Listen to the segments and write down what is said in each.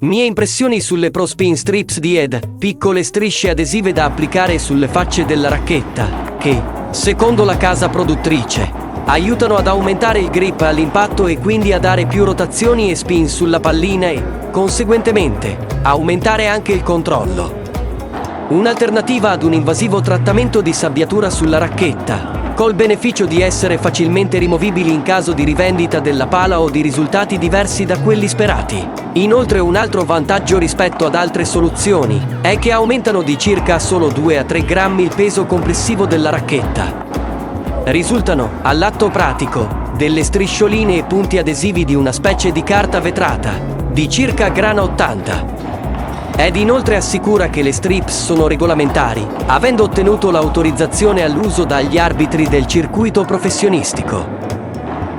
Mie impressioni sulle Pro Spin Strips di Ed, piccole strisce adesive da applicare sulle facce della racchetta, che, secondo la casa produttrice, aiutano ad aumentare il grip all'impatto e quindi a dare più rotazioni e spin sulla pallina e, conseguentemente, aumentare anche il controllo. Un'alternativa ad un invasivo trattamento di sabbiatura sulla racchetta, col beneficio di essere facilmente rimovibili in caso di rivendita della pala o di risultati diversi da quelli sperati. Inoltre un altro vantaggio rispetto ad altre soluzioni è che aumentano di circa solo 2 a 3 grammi il peso complessivo della racchetta. Risultano, all'atto pratico, delle striscioline e punti adesivi di una specie di carta vetrata, di circa grana 80. Ed inoltre assicura che le strips sono regolamentari, avendo ottenuto l'autorizzazione all'uso dagli arbitri del circuito professionistico.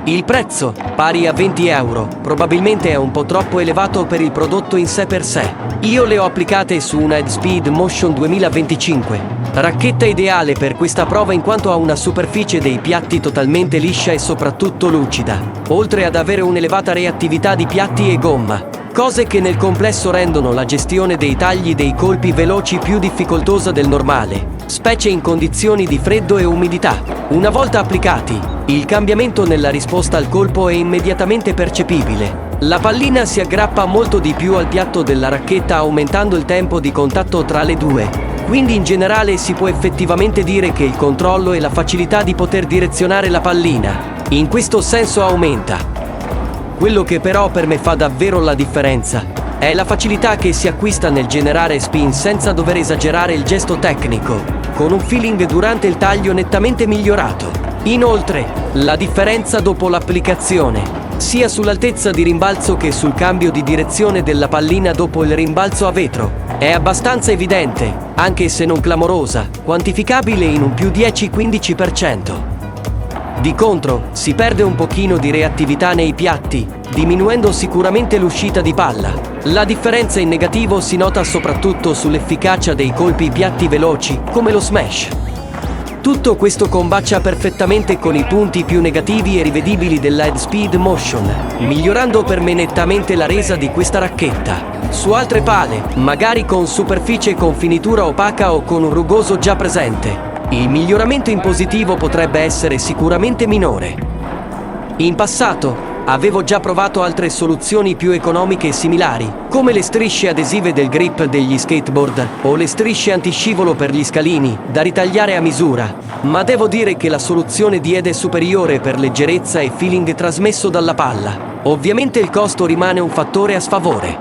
Il prezzo, pari a 20 euro, probabilmente è un po' troppo elevato per il prodotto in sé per sé. Io le ho applicate su una Headspeed Motion 2025, racchetta ideale per questa prova in quanto ha una superficie dei piatti totalmente liscia e soprattutto lucida, oltre ad avere un'elevata reattività di piatti e gomma. Cose che nel complesso rendono la gestione dei tagli dei colpi veloci più difficoltosa del normale, specie in condizioni di freddo e umidità. Una volta applicati, il cambiamento nella risposta al colpo è immediatamente percepibile. La pallina si aggrappa molto di più al piatto della racchetta aumentando il tempo di contatto tra le due. Quindi in generale si può effettivamente dire che il controllo e la facilità di poter direzionare la pallina, in questo senso aumenta. Quello che però per me fa davvero la differenza è la facilità che si acquista nel generare spin senza dover esagerare il gesto tecnico, con un feeling durante il taglio nettamente migliorato. Inoltre, la differenza dopo l'applicazione, sia sull'altezza di rimbalzo che sul cambio di direzione della pallina dopo il rimbalzo a vetro, è abbastanza evidente, anche se non clamorosa, quantificabile in un più 10-15%. Di contro, si perde un pochino di reattività nei piatti, diminuendo sicuramente l'uscita di palla. La differenza in negativo si nota soprattutto sull'efficacia dei colpi piatti veloci, come lo smash. Tutto questo combacia perfettamente con i punti più negativi e rivedibili della Headspeed Motion, migliorando per me nettamente la resa di questa racchetta. Su altre pale, magari con superficie con finitura opaca o con un rugoso già presente, il miglioramento in positivo potrebbe essere sicuramente minore. In passato, avevo già provato altre soluzioni più economiche e similari, come le strisce adesive del grip degli skateboard o le strisce antiscivolo per gli scalini, da ritagliare a misura, ma devo dire che la soluzione di Ed è superiore per leggerezza e feeling trasmesso dalla palla. Ovviamente il costo rimane un fattore a sfavore.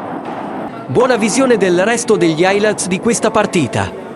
Buona visione del resto degli highlights di questa partita.